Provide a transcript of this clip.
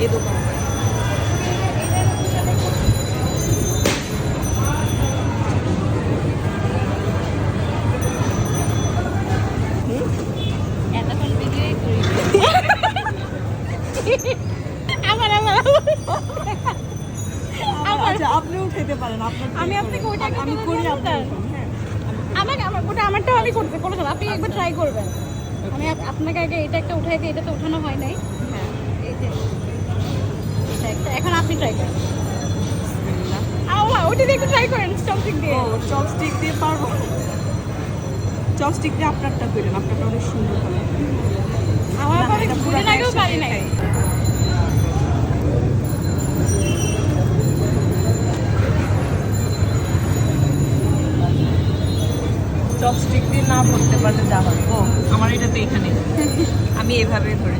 এই দোকানটা। এতক্ষণ ভিডিওই করি আমার আমার আচ্ছা আপনিও খেতে পারেন, আপনার আমি আপনাকে ওইটা আমি করি আপনার। হ্যাঁ আমাকে আমার ওটা আমারটাও আমি করতে বলেছিলাম, আপনি একবার ট্রাই করবেন। আমি আপনাকে আগে এটা একটা উঠাই দিই, এটা তো উঠানো হয় নাই। হ্যাঁ এই যে এটা একটা, এখন আপনি ট্রাই করেন। বিসমিল্লাহ। ওটা দিয়ে একটু ট্রাই করেন চপস্টিক দিয়ে। ও চপস্টিক দিয়ে পারবো? চপস্টিক দিয়ে আপনারটা করেন, আপনারটা অনেক সুন্দর হবে। আমার না, বাবা এটা দুদিন পুরাটা আগেও পারি একসাথে নাই। খাই। চপস্টিক দিয়ে না ধরতে পারলে যা হয়। ও আমার এটা তো এখানে, আমি এভাবে ধরে